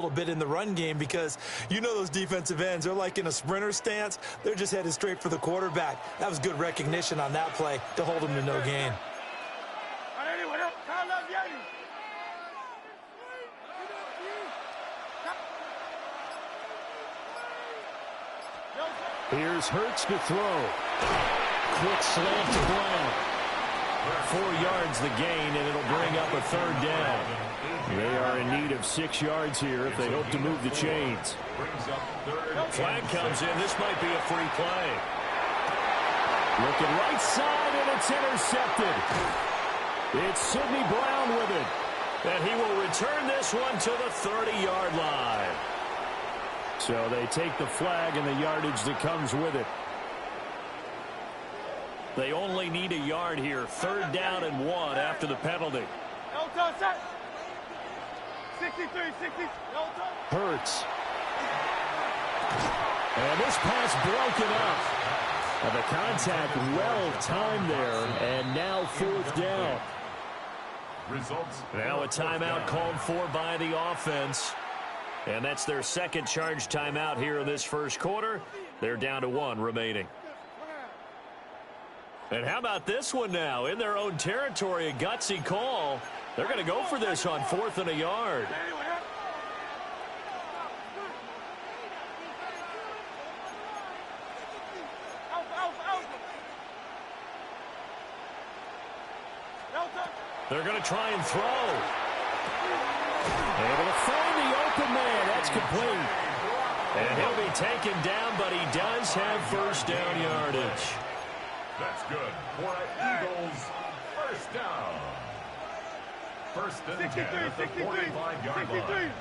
A little bit in the run game because you know those defensive ends, they're like in a sprinter stance. They're just headed straight for the quarterback. That was good recognition on that play to hold him to no gain. Here's Hurts to throw. Quick slant to Brown. 4 yards the gain, and it'll bring up a 3rd down. They are in need of 6 yards here if they hope to move the chains. Flag comes in. This might be a free play. Looking right side, and it's intercepted. It's Sidney Brown with it. And he will return this one to the 30-yard line. So they take the flag and the yardage that comes with it. They only need a yard here. 3rd down and 1 after the penalty. 63. Hurts. And this pass broken up. And the contact well timed there. And now 4th down. Results. Now a timeout called for by the offense. And that's their 2nd charge timeout here in this 1st quarter. They're down to 1 remaining. And how about this one now? In their own territory, a gutsy call. They're going to go for this on 4th and a yard. They're going to try and throw. Able to find the open man. That's complete. And he'll be taken down, but he does have 1st down yardage. That's good for Eagles. 1st down. 1st and 10 at the 45-yard line.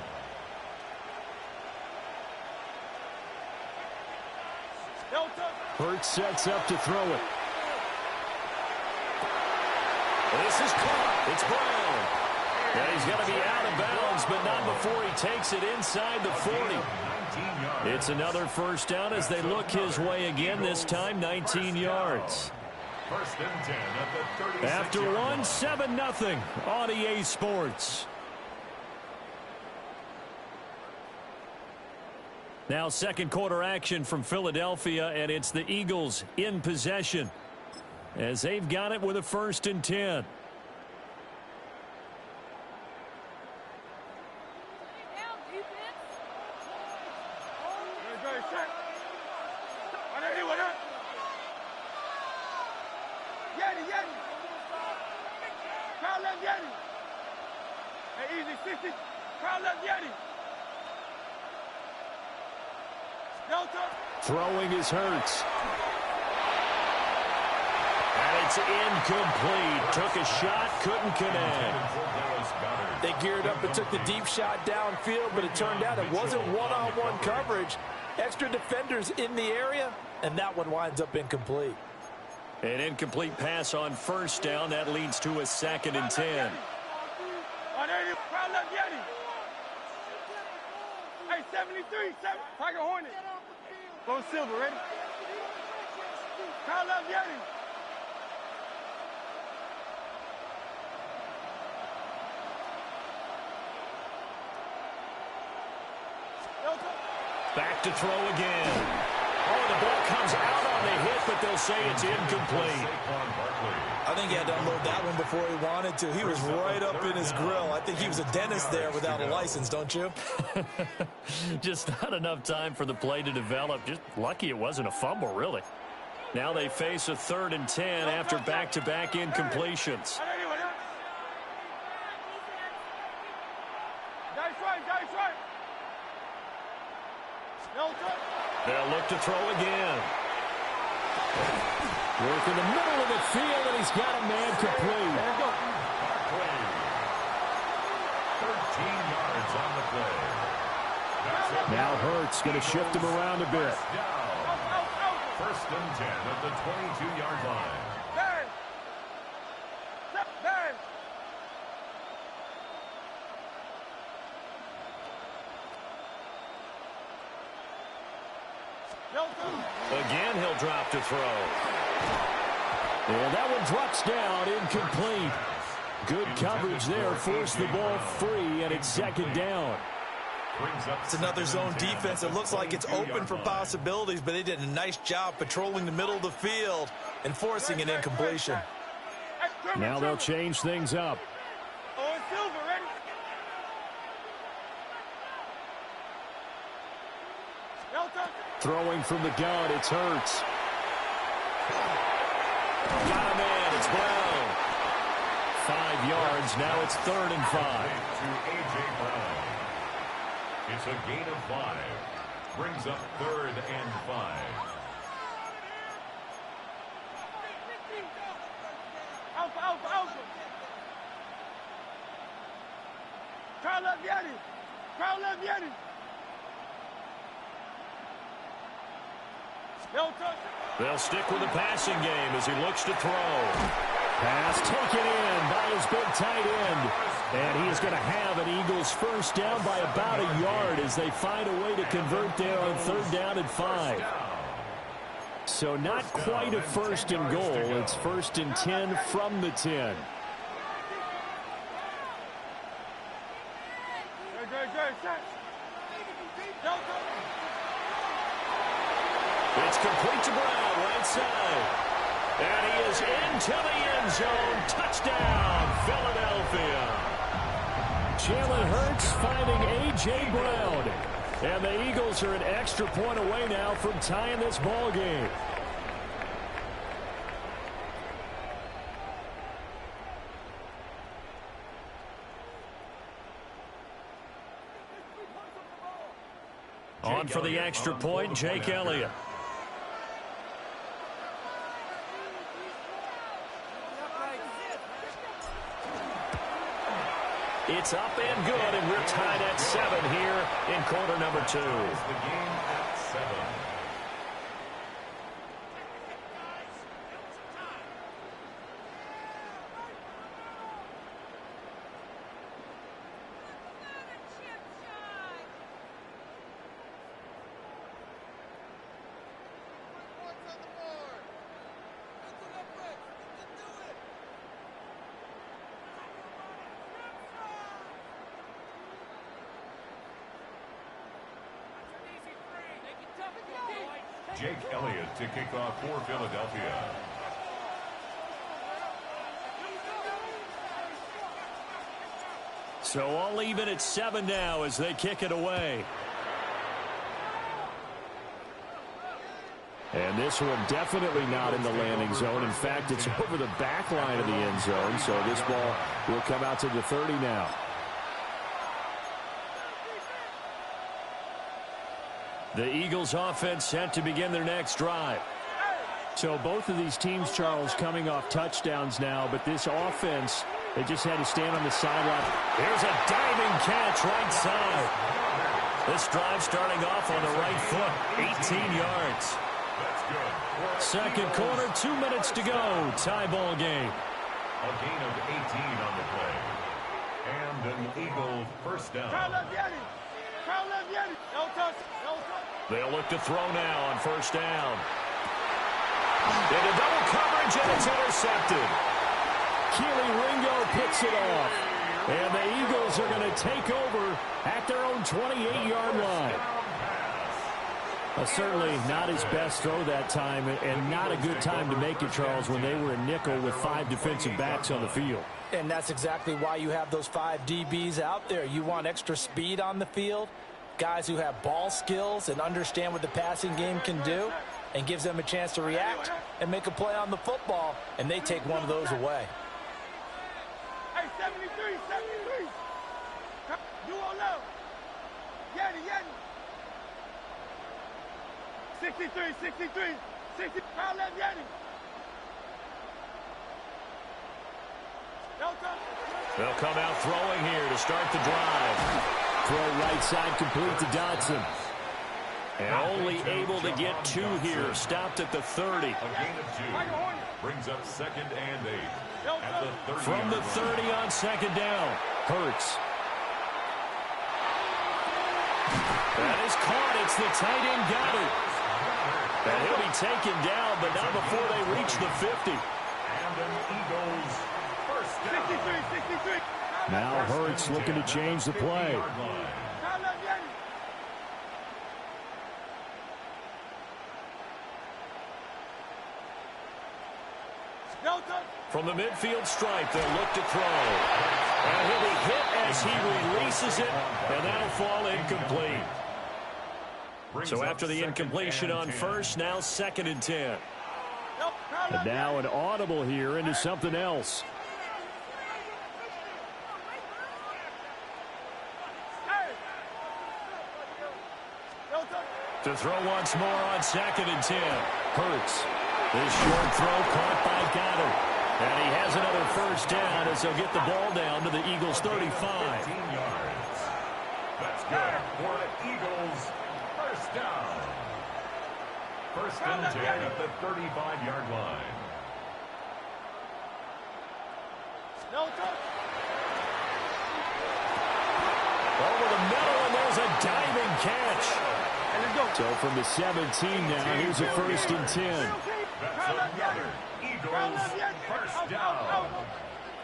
Hurts sets up to throw it. This is caught. It's Brown. And he's going to be out of bounds, but not before he takes it inside the 40. It's another 1st down as they look his way again, this time 19 yards. 1st and 10 at the 36. After 1, 7-0 on EA Sports. Now 2nd quarter action from Philadelphia, and it's the Eagles in possession as they've got it with a 1st and 10. Throwing is Hurts. And it's incomplete. Took a shot, couldn't connect. They geared up and took the deep shot downfield, but it turned out it wasn't one-on-one coverage. Extra defenders in the area, and that one winds up incomplete. An incomplete pass on 1st down. That leads to a 2nd and 10. Hey, 73, Tiger Hornet. Go Silver, ready? Kyle Yeti. Back to throw again. Oh, the ball comes out on the hit, but they'll say it's incomplete. I think he had to unload that one before he wanted to. He was right up in his grill. I think he was a dentist there without a license, don't you? Just not enough time for the play to develop. Just lucky it wasn't a fumble, really. Now they face a 3rd and 10 after back-to-back incompletions. They'll look to throw again. Work in the middle of the field, and he's got a man complete. 13 yards on the play. Now Hurts going to shift him around a bit. 1st and 10 at the 22-yard line. Again, he'll drop to throw. And that one drops down, incomplete. Good coverage there, forced the ball free, and it's 2nd down. It's another zone defense. It looks like it's open for possibilities, but they did a nice job patrolling the middle of the field and forcing an incompletion. Now they'll change things up. Oh, it's Silver, ready? Throwing from the gun, it's Hurts. Got a man, it's Brown. 5 yards, now it's 3rd and 5. To A.J. Brown. It's a gain of 5. Brings up 3rd and 5. Alpha. Try left Yeti. They'll stick with the passing game as he looks to throw. Pass taken in by his big tight end. And he is going to have an Eagles first down by about a yard as they find a way to convert there on 3rd down and 5. So not quite a 1st and goal. It's 1st and 10 from the 10. It's complete to Brown, right side. And he is into the end zone. Touchdown, Philadelphia. Jalen Hurts finding A.J. Brown. And the Eagles are an extra point away now from tying this ball game. On for the extra point, Jake Elliott. It's up and good, and we're tied at 7 here in quarter number 2. The game at 7. Jake Elliott to kick off for Philadelphia. So all even at 7 now as they kick it away. And this one definitely not in the landing zone. In fact, it's over the back line of the end zone. So this ball will come out to the 30 now. The Eagles offense set to begin their next drive. So both of these teams, Charles, coming off touchdowns now, but this offense, they just had to stand on the sideline. Here's a diving catch right side. This drive starting off on the right foot, 18 yards. Second quarter, 2 minutes to go. Tie ball game. A gain of 18 on the play. And an Eagle first down. They'll look to throw now on first down. Into double coverage, and it's intercepted. Keely Ringo picks it off. And the Eagles are going to take over at their own 28-yard line. Certainly not his best throw that time, and not a good time to make it, Charles, when they were a nickel with 5 defensive backs on the field. And that's exactly why you have those 5 DBs out there. You want extra speed on the field, guys who have ball skills and understand what the passing game can do, and gives them a chance to react and make a play on the football, and they take one of those away. Hey, 73. Duo low. Yeti. 63. 60. Pound left Yeti. They'll come out throwing here to start the drive. Throw right side complete to Dotson. And only able to get 2 here. Stopped at the 30. A gain of 2. Brings up 2nd and 8. At the 30. From the 30 on second down. Hurts. That is caught. It's the tight end got it. And he'll be taken down, but not before they reach the 50. And an Eagles first down. 63. Now Hurts looking to change the play. Pound left Yeti. From the midfield stripe, they'll look to throw. And he'll be hit as he releases it, and that'll fall incomplete. So after the incompletion on first, now 2nd and 10. And now an audible here into something else. To throw once more on 2nd and 10. Hurts. This short throw caught by Goddard. And he has another first down as they'll get the ball down to the Eagles' 35. 15 yards. That's good for the Eagles. First down. 1st and 10 at the 35-yard line. Over the middle, and there's a diving catch. So from the 17 now, here's a 1st and 10. That's another Eagles first down.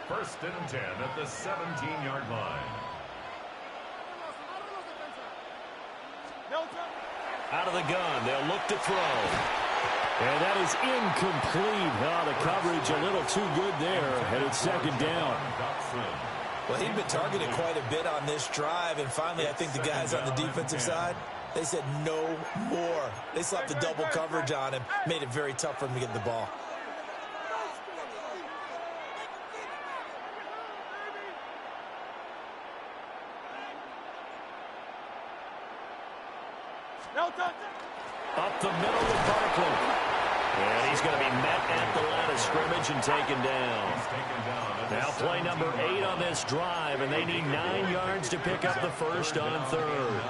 1st and 10 at the 17-yard line. Out of the gun, they'll look to throw. And that is incomplete. Oh, the coverage a little too good there, and it's 2nd down. Well, he'd been targeted quite a bit on this drive, and finally I think the guys on the defensive side, they said no more. They slapped the double coverage on him, made it very tough for him to get the ball. Up the middle with Barkley. And he's going to be met at the line of scrimmage and taken down. Now play number 8 on this drive, and they need 9 yards to pick up the first on 3rd.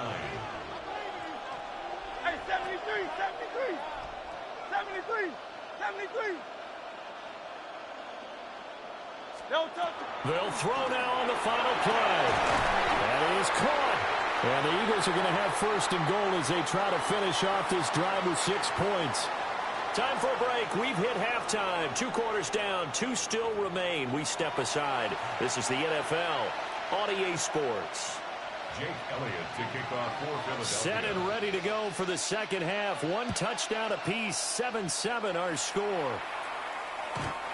Hey, 73, 73, 73, 73. They'll throw now on the final play. That is caught. And the Eagles are going to have 1st and goal as they try to finish off this drive with 6 points. Time for a break. We've hit halftime. 2 quarters down. 2 still remain. We step aside. This is the NFL on EA Sports. Jake Elliott to kick off for Philadelphia. Set and ready to go for the 2nd half. 1 touchdown apiece. 7-7 our score.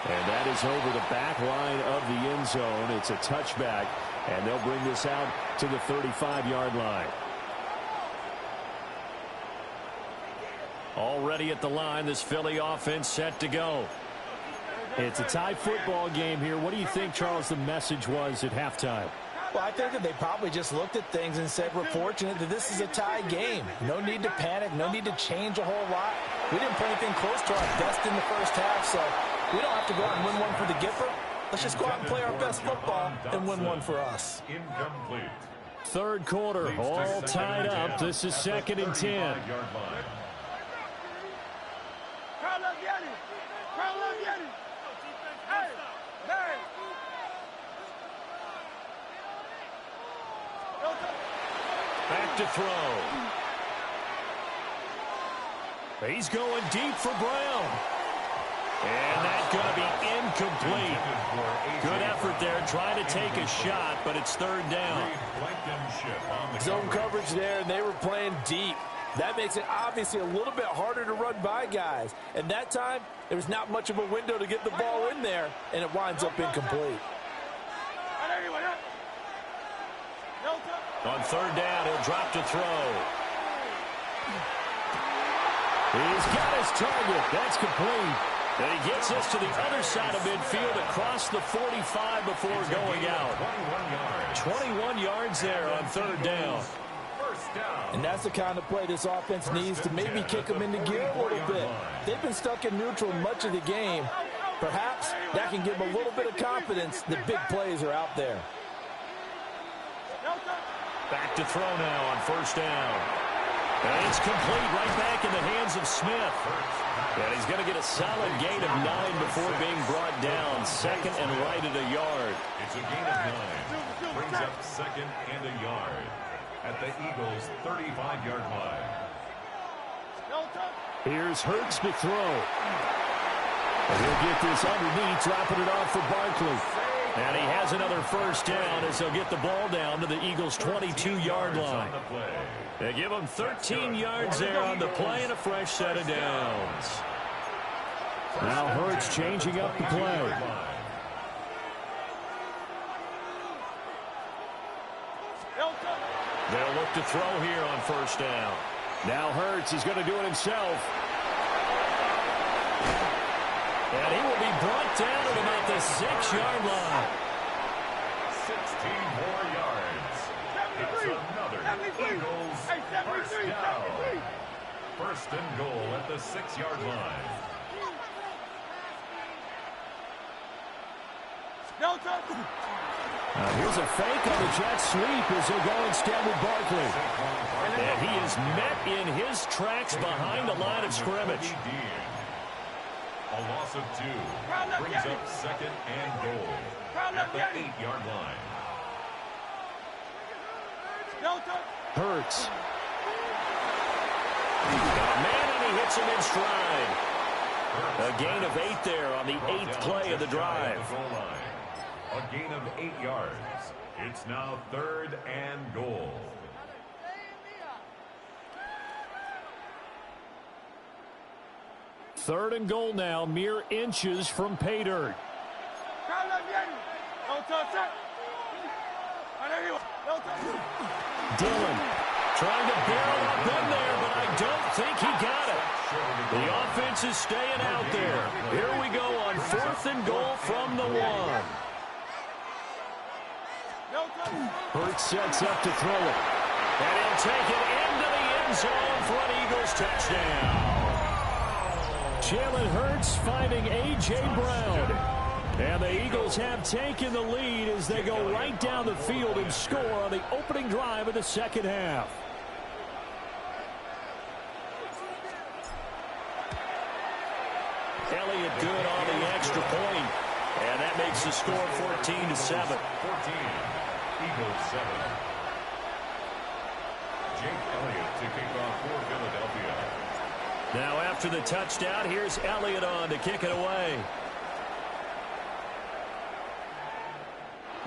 And that is over the back line of the end zone. It's a touchback, and they'll bring this out to the 35-yard line. Already at the line, this Philly offense set to go. It's a tie football game here. What do you think, Charles, the message was at halftime? Well, I think that they probably just looked at things and said, we're fortunate that this is a tie game. No need to panic. No need to change a whole lot. We didn't play anything close to our best in the first half, so we don't have to go out and win one for the Gipper. Let's just go out and play our best football and win one for us. Incomplete. 3rd quarter, all tied up. This is 2nd and 10. Back to throw. He's going deep for Brown. And that's going to be incomplete. Good effort there, trying to take a shot, but it's 3rd down. Zone coverage there, and they were playing deep. That makes it obviously a little bit harder to run by guys. And that time, there was not much of a window to get the ball in there, and it winds up incomplete. On 3rd down, he'll drop to throw. He's got his target. That's complete. And he gets us to the other side of midfield across the 45 before going out. 21 yards there on 3rd down. And that's the kind of play this offense needs to maybe kick them into gear a little bit. They've been stuck in neutral much of the game. Perhaps that can give them a little bit of confidence that big plays are out there. Back to throw now on 1st down. And it's complete right back in the hands of Smith. And he's going to get a solid gain of 9 before being brought down. 2nd and right at a yard. It's a gain of 9. Brings up 2nd and a yard at the Eagles' 35-yard line. Here's Hurts to throw. And he'll get this underneath, dropping it off for Barkley. And he has another first down as they'll get the ball down to the Eagles' 22-yard line. They give them 13 yards there on the play and a fresh set of downs. Now Hurts changing up the play. They'll look to throw here on first down. Now Hurts is going to do it himself. And he will be brought down at about the 6-yard line. 16 more yards. That's another Eagles first down. First and goal at the 6-yard line. Here's a fake on the jet sweep as they go instead with Barkley. And he is met in his tracks behind the line of scrimmage. A loss of 2 brings up second and goal at the 8-yard line. Hurts. Got a man and he hits him in stride. A gain of 8 there on the 8th play of the drive. A gain of 8 yards. It's now third and goal. Third and goal now, mere inches from pay dirt. Dillon trying to barrel up in there, but I don't think he got it. The offense is staying out there. Here we go on fourth and goal from the 1. Hurts sets up to throw it. And he'll take it into the end zone for an Eagles touchdown. Jalen Hurts finding A.J. Brown. And the Eagles have taken the lead as they go right down the field and score on the opening drive of the second half. Elliott good on the extra point. And that makes the score 14-7. 14. Eagles 7. Jake Elliott to kick off for Philadelphia. Now after the touchdown, here's Elliott on to kick it away.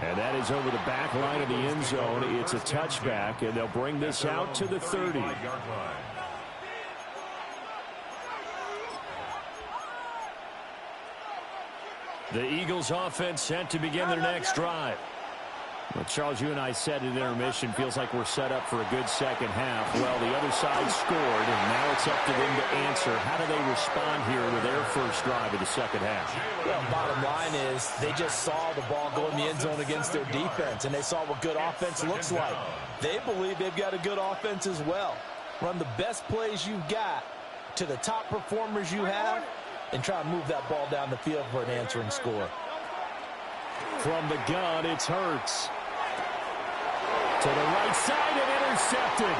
And that is over the back line of the end zone. It's a touchback, and they'll bring this out to the 30. The Eagles offense set to begin their next drive. Well, Charles, you and I said at intermission, feels like we're set up for a good second half. Well, the other side scored, and now it's up to them to answer. How do they respond here with their first drive of the second half? Well, bottom line is they just saw the ball go in the end zone against their defense, and they saw what good offense looks like. They believe they've got a good offense as well. Run the best plays you've got to the top performers you have, and try to move that ball down the field for an answering score. From the gun, it's Hurts. To the right side and intercepted.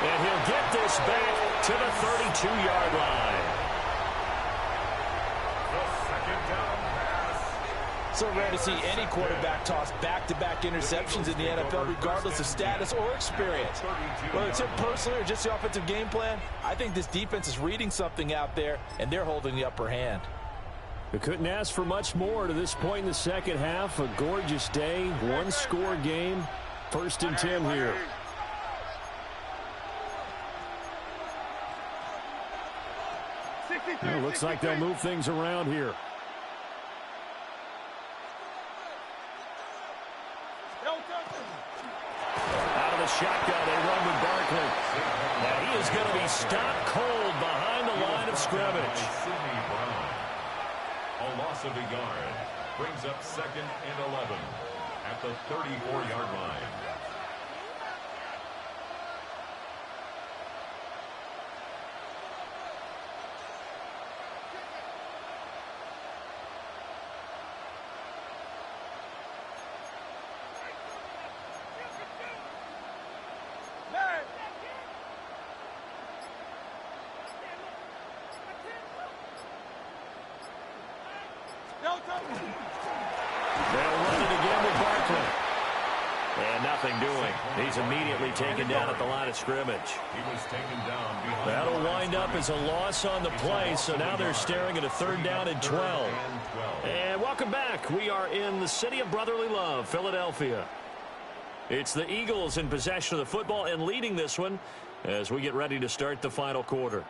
And he'll get this back to the 32-yard line. The second down pass. So rare to see any quarterback toss back-to-back interceptions in the NFL, regardless of status or experience. Whether it's him personally or just the offensive game plan, I think this defense is reading something out there, and they're holding the upper hand. They couldn't ask for much more to this point in the second half. A gorgeous day, one-score game. First and 10 here. It looks like they'll move things around here. Out of the shotgun, they run with Barkley. Now he is going to be stopped cold behind the line of scrimmage. A loss of a yard brings up second and 11 at the 34-yard line. They'll run it again with Barkley. And nothing doing. He's immediately taken down at the line of scrimmage. He was taken down behind. That'll wind up as a loss on the play, so now they're staring at a third down and 12. And welcome back. We are in the city of brotherly love, Philadelphia. It's the Eagles in possession of the football and leading this one as we get ready to start the final quarter.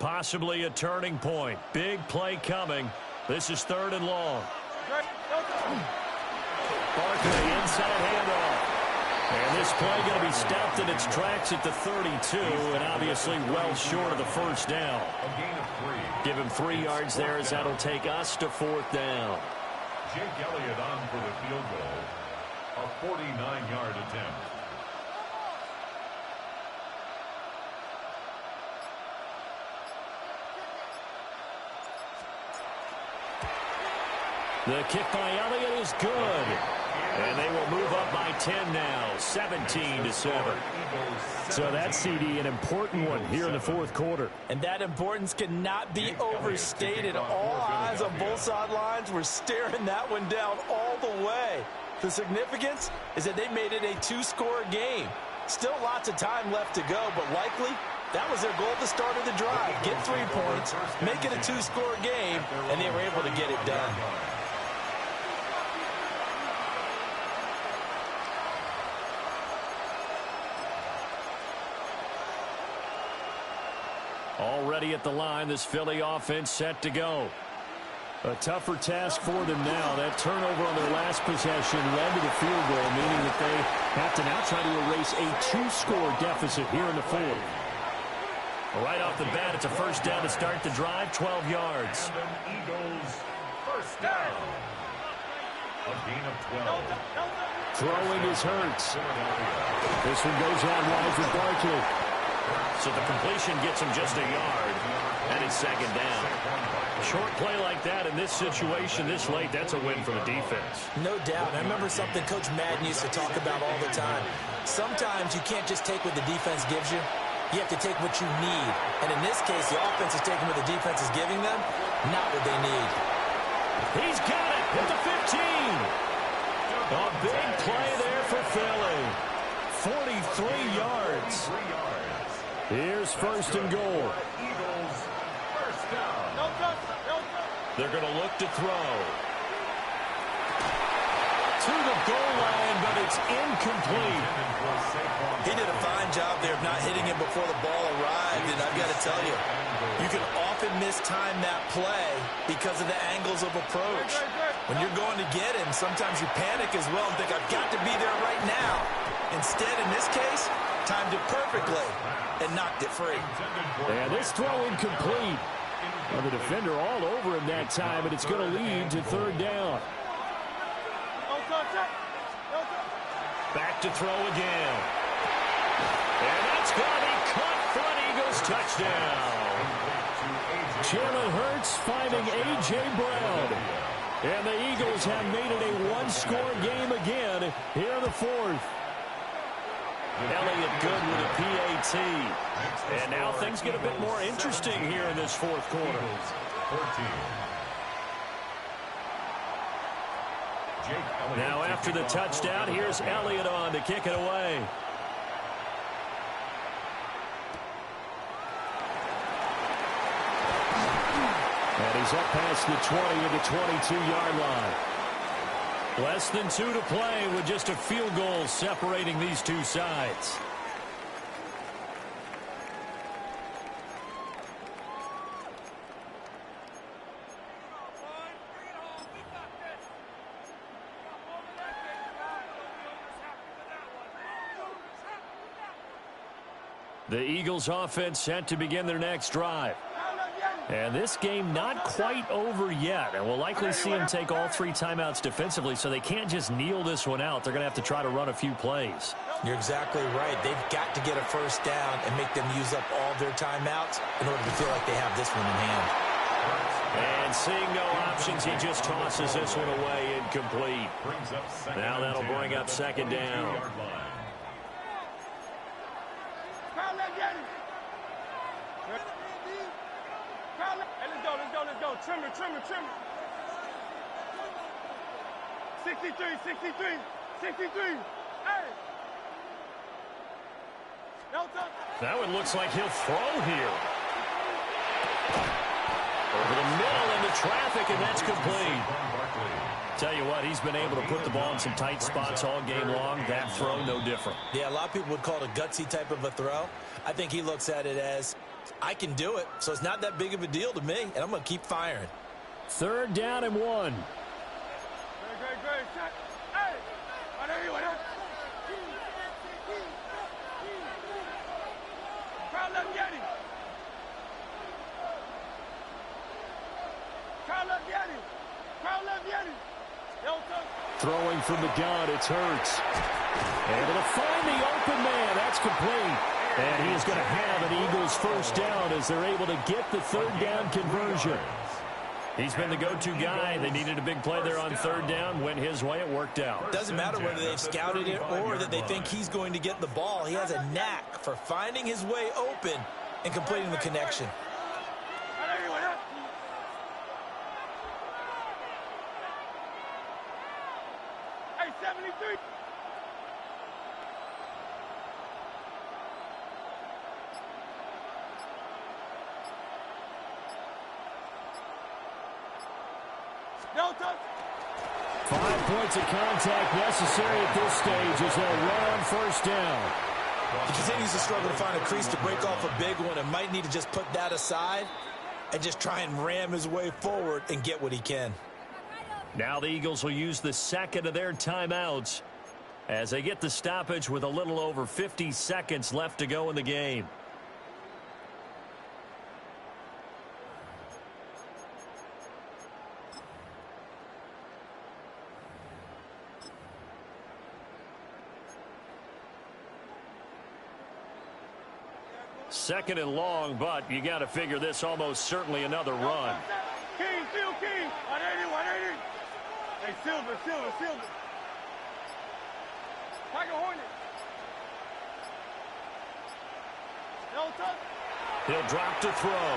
Possibly a turning point. Big play coming. This is 3rd and long. Barkley inside handoff. And this play going to be stopped in its tracks at the 32, and obviously well short of the first down. A gain of 3. Give him 3 yards there as that'll take us to 4th down. Jake Elliott on for the field goal. A 49-yard attempt. The kick by Elliott is good. And they will move up by 10 now, 17-7. So that CD, an important one here in the 4th quarter. And that importance cannot be overstated. All eyes on both sidelines were staring that one down all the way. The significance is that they made it a 2-score game. Still lots of time left to go, but likely that was their goal at the start of the drive. Get 3 points, make it a 2-score game, and they were able to get it done. Already at the line, this Philly offense set to go. A tougher task for them now. That turnover on their last possession led to the field goal, meaning that they have to now try to erase a 2-score deficit here in the 4th. Right off the bat, it's a first down to start the drive, 12 yards. Eagles first down. A gain of 12. Throwing is Hurts. This one goes out wide for Barkley. So the completion gets him just a yard, and it's 2nd down. A short play like that in this situation this late, that's a win for the defense. No doubt. I remember something Coach Madden used to talk about all the time. Sometimes you can't just take what the defense gives you. You have to take what you need. And in this case, the offense is taking what the defense is giving them, not what they need. He's got it at the 15. A big play there for Philly. 43 yards. Here's 1st and goal. Eagles first down. They're going to look to throw. To the goal line, but it's incomplete. He did a fine job there of not hitting him before the ball arrived, and I've got to tell you, you can often mistime that play because of the angles of approach. When you're going to get him, sometimes you panic as well and think, I've got to be there right now. Instead, in this case, timed it perfectly and knocked it free. And this throw incomplete. Well, the defender all over him that time, and it's going to lead to 3rd down. Back to throw again. And that's going to be caught for an Eagles touchdown. Jalen Hurts finding A.J. Brown. And the Eagles have made it a 1-score game again here in the 4th. Elliott good with a PAT. And now things get a bit more interesting here in this 4th quarter. 14. Now after the touchdown, here's Elliott on to kick it away. And he's up past the 20 of the 22-yard line. Less than 2 to play with just a field goal separating these two sides. The Eagles offense set to begin their next drive. And this game not quite over yet. And we'll likely see them take all 3 timeouts defensively, so they can't just kneel this one out. They're going to have to try to run a few plays. You're exactly right. They've got to get a first down and make them use up all their timeouts in order to feel like they have this one in hand. And seeing no options, he just tosses this one away incomplete. Now that'll bring up 2nd down. Let's go. Trim it. 63. Hey! That one looks like he'll throw here. Over the middle into traffic, and that's complete. Tell you what, he's been able to put the ball in some tight spots all game long. That throw, no different. Yeah, a lot of people would call it a gutsy type of a throw. I think he looks at it as I can do it, so it's not that big of a deal to me, and I'm going to keep firing. 3rd down and 1. Good. Shot. Hey! Crowd left Yeti. Crowd left Yeti. Crowd left Yeti. Throwing from the gun, it's Hurts. Able to find the open man. That's complete. And he is going to have an Eagles 1st down as they're able to get the 3rd down conversion. He's been the go-to guy. They needed a big play there on 3rd down. Went his way. It worked out. Doesn't matter whether they've scouted it or that they think he's going to get the ball. He has a knack for finding his way open and completing the connection. Hey, 73. Delta. 5 points of contact necessary at this stage as they'll run on 1st down. He continues to struggle to find a crease to break off a big one and might need to just put that aside and just try and ram his way forward and get what he can. Now the Eagles will use the 2nd of their timeouts as they get the stoppage with a little over 50 seconds left to go in the game. Second and long, but you got to figure this almost certainly another run. King, Phil King. 180. Hey, Silver. Tiger Hornet. Delta. He'll drop to throw.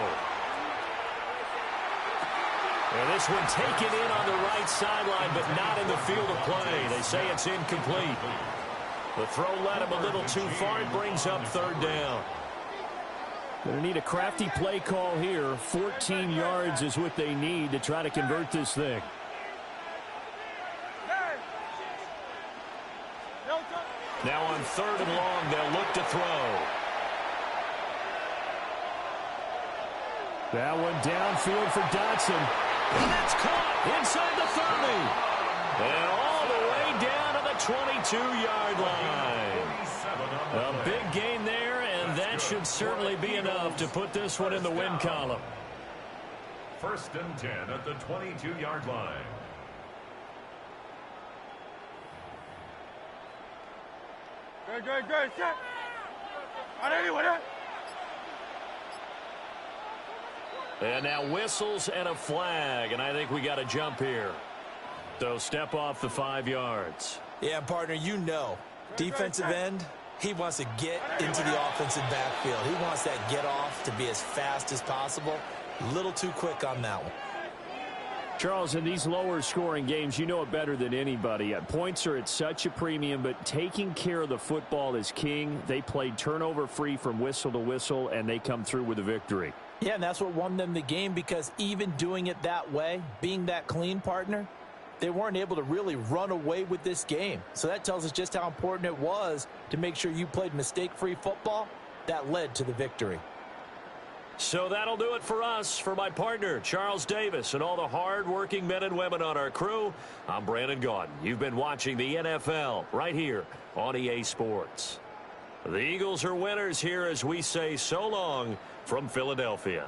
And this one taken in on the right sideline, but not in the field of play. They say it's incomplete. The throw led him a little too far. It brings up 3rd down. Going to need a crafty play call here. 14 yards is what they need to try to convert this thing. Now on 3rd and long, they'll look to throw. That one downfield for Dotson. And that's caught inside the 30. And all the way down to the 22-yard line. A big gain there, and that should certainly be enough to put this one in the win column. 1st and 10 at the 22-yard line. Good. Shot. 180. And now whistles and a flag, and I think we got a jump here. So step off the 5 yards. Yeah, partner, you know, defensive end, he wants to get into the offensive backfield. He wants that get off to be as fast as possible. A little too quick on that one. Charles, in these lower scoring games, you know it better than anybody. Points are at such a premium, but taking care of the football is king. They played turnover free from whistle to whistle, and they come through with a victory. Yeah, and that's what won them the game, because even doing it that way, being that clean, partner, they weren't able to really run away with this game. So that tells us just how important it was to make sure you played mistake-free football. That led to the victory. So that'll do it for us. For my partner, Charles Davis, and all the hard-working men and women on our crew, I'm Brandon Gaudin. You've been watching the NFL right here on EA Sports. The Eagles are winners here as we say so long from Philadelphia.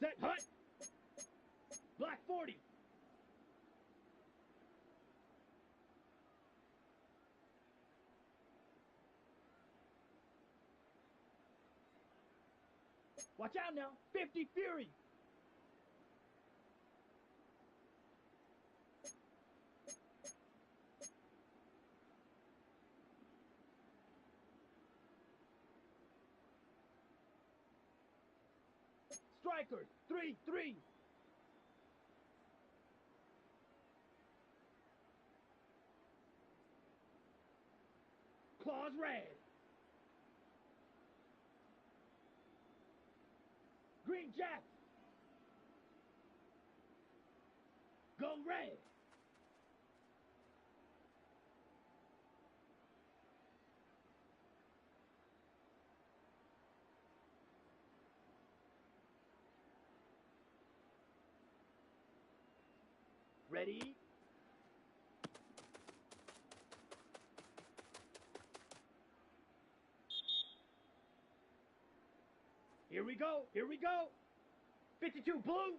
Set, hut. Black 40. Watch out now. 50 Fury. Strikers. 3-3. Claws red. Green Jacks. Go red. Ready? Here we go. Here we go. 52 blue.